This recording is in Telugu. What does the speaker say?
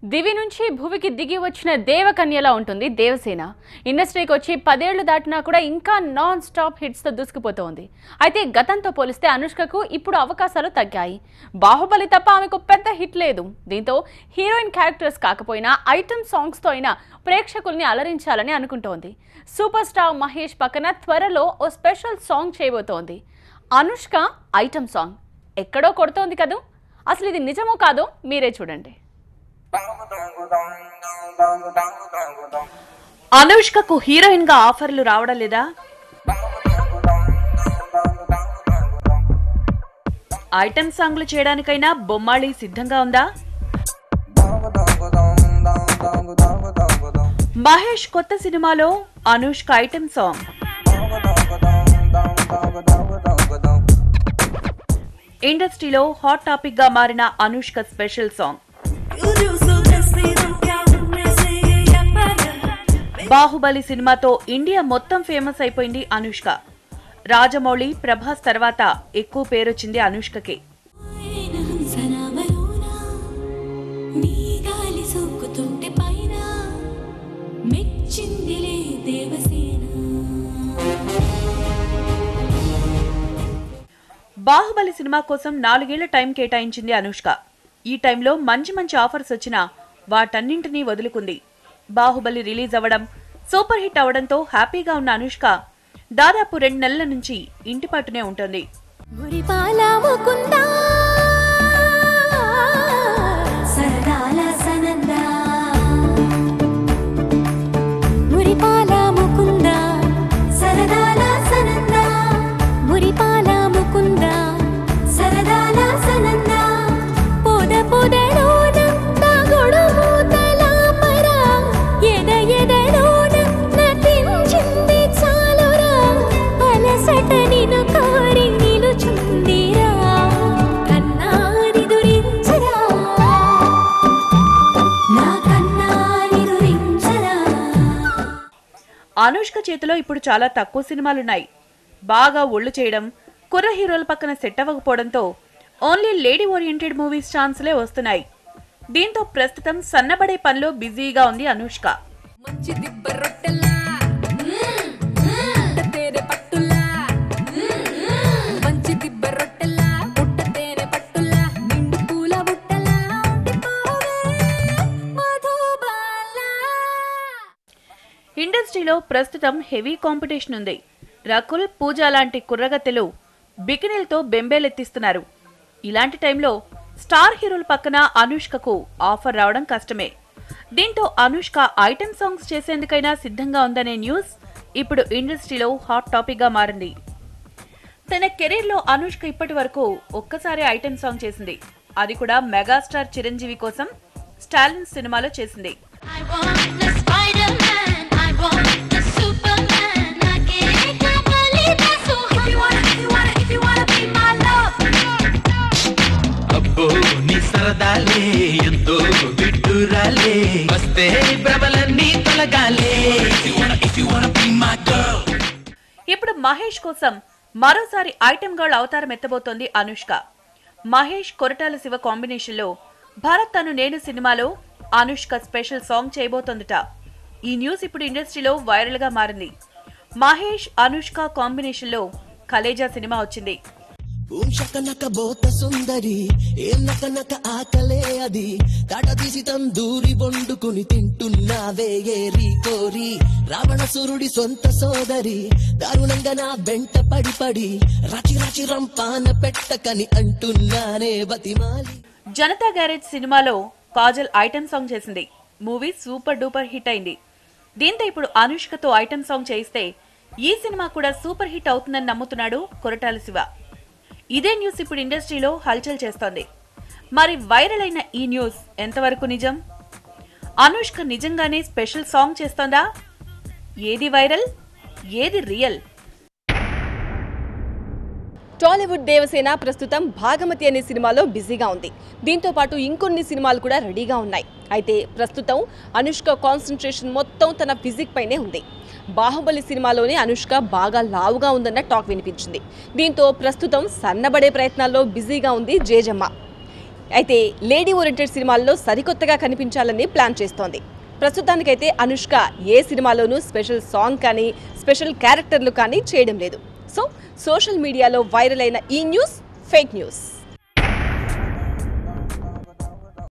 దివి నుంచి భూమికి దిగి వచ్చిన దేవకన్యలా ఉంటుంది దేవసేన. ఇండస్ట్రీకి వచ్చి 10 ఏళ్లు దాటినా కూడా ఇంకా నాన్ స్టాప్ హిట్స్ తో దూసుకుపోతోంది. అయితే గతంతో పోలిస్తే అనుష్కకు ఇప్పుడు అవకాశాలు తగ్గాయి. బాహుబలి తప్ప ఆమెకు పెద్ద హిట్ లేదు. దీంతో హీరోయిన్ క్యారెక్టర్స్ కాకపోయినా ఐటమ్ సాంగ్స్ తో అయినా ప్రేక్షకుల్ని అలరించాలని అనుకుంటోంది. సూపర్ స్టార్ మహేష్ పక్కన త్వరలో ఓ స్పెషల్ సాంగ్ చేయబోతోంది. అనుష్క ఐటమ్ సాంగ్ ఎక్కడో కొడుతోంది కదూ. అసలు ఇది నిజమో కాదో మీరే చూడండి. అనుష్కకు హీరోయిన్ గా ఆఫర్లు రావడం లేదా? ఐటమ్ సాంగ్లు చేయడానికైనా బొమ్మాళి సిద్ధంగా ఉందా? మహేష్ కొత్త సినిమాలో అనుష్క ఐటమ్ సాంగ్. ఇండస్ట్రీలో హాట్ టాపిక్ గా మారిన అనుష్క స్పెషల్ సాంగ్. బాహుబలి సినిమాతో ఇండియా మొత్తం ఫేమస్ అయిపోయింది అనుష్క. రాజమౌళి, ప్రభాస్ తర్వాత ఎక్కువ పేరొచ్చింది అనుష్కకి. బాహుబలి సినిమా కోసం 4 ఏళ్ల టైం కేటాయించింది అనుష్క. ఈ టైంలో మంచి మంచి ఆఫర్స్ వచ్చినా వాటన్నింటినీ వదులుకుంది. బాహుబలి రిలీజ్ అవ్వడం, సూపర్ హిట్ అవడంతో హ్యాపీగా ఉన్న అనుష్క దాదాపు 2 నెలల నుంచి ఇంటిపాటునే ఉంటుంది. అనుష్క చేతిలో ఇప్పుడు చాలా తక్కువ సినిమాలున్నాయి. బాగా ఒళ్ళు చేయడం, కుర్ర హీరోల పక్కన సెట్ అవ్వకపోవడంతో ఓన్లీ లేడీ ఓరియంటెడ్ మూవీస్ ఛాన్స్లే వస్తున్నాయి. దీంతో ప్రస్తుతం సన్నబడే పనిలో బిజీగా ఉంది అనుష్క. ఇండస్ట్రీలో ప్రస్తుతం హెవీ కాంపిటీషన్ ఉంది. రకుల్, పూజా లాంటి కుర్రగత్తెలు బికినీలతో బెంబేలెత్తిస్తున్నారు. ఇలాంటి టైంలో స్టార్ హీరోల పక్కన అనుష్కకు ఆఫర్ రావడం కష్టమే. దీంతో అనుష్క ఐటమ్ సాంగ్స్ చేసేందుకైనా సిద్ధంగా ఉందనే న్యూస్ ఇప్పుడు ఇండస్ట్రీలో హాట్ టాపిక్ గా మారింది. తన కెరీర్ లో అనుష్క ఇప్పటి వరకు ఒక్కసారి ఐటమ్ సాంగ్ చేసింది. అది కూడా మెగాస్టార్ చిరంజీవి కోసం స్టాలిన్ సినిమాలో చేసింది. ఇప్పుడు మహేష్ కోసం మరోసారి ఐటమ్ గర్ల్ అవతారం ఎత్తబోతోంది అనుష్క. మహేష్, కొరటాల శివ కాంబినేషన్ లో భారత్ తను నేను సినిమాలో అనుష్క స్పెషల్ సాంగ్ చేయబోతోందట. ఈ న్యూస్ ఇప్పుడు ఇండస్ట్రీలో వైరల్ గా మారింది. మహేష్, అనుష్క కాంబినేషన్ లో కలేజా సినిమా వచ్చింది. సుందరి ఏం నక ఆకలే అది కాటదీసి తందూరి వండుకుని తింటున్నావే ఏరి కోరి రావణసురుడి సొంత సోదరి దారుణంగా నా వెంట పడి రాచి రాచి రంపాన పెట్టకని అంటున్నానే బతిమాలి. జనతా గ్యారేజ్ సినిమాలో కాజల్ ఐటమ్ సాంగ్ చేసింది. మూవీ సూపర్ డూపర్ హిట్ అయింది. దీంతో ఇప్పుడు అనుష్కతో ఐటమ్ సాంగ్ చేయిస్తే ఈ సినిమా కూడా సూపర్ హిట్ అవుతుందని నమ్ముతున్నాడు కొరటాల శివ. ఇదే న్యూస్ ఇప్పుడు ఇండస్ట్రీలో హల్చల్ చేస్తోంది. మరి వైరల్ అయిన ఈ న్యూస్ ఎంతవరకు నిజం? అనుష్క నిజంగానే స్పెషల్ సాంగ్ చేస్తోందా? ఏది వైరల్, ఏది రియల్? టాలీవుడ్ దేవసేన ప్రస్తుతం భాగమతి అనే సినిమాలో బిజీగా ఉంది. దీంతో పాటు ఇంకొన్ని సినిమాలు కూడా రెడీగా ఉన్నాయి. అయితే ప్రస్తుతం అనుష్క కాన్సంట్రేషన్ మొత్తం తన ఫిజిక్ పైనే ఉంది. బాహుబలి సినిమాలోనే అనుష్క బాగా లావుగా ఉందన్న టాక్ వినిపించింది. దీంతో ప్రస్తుతం సన్నబడే ప్రయత్నాల్లో బిజీగా ఉంది జేజమ్మ. అయితే లేడీ ఓరియంటెడ్ సినిమాల్లో సరికొత్తగా కనిపించాలని ప్లాన్ చేస్తోంది. ప్రస్తుతానికైతే అనుష్క ఏ సినిమాలోనూ స్పెషల్ సాంగ్ కానీ స్పెషల్ క్యారెక్టర్లు కానీ చేయడం లేదు. సో సోషల్ మీడియాలో వైరల్ అయిన ఈ న్యూస్ ఫేక్ న్యూస్.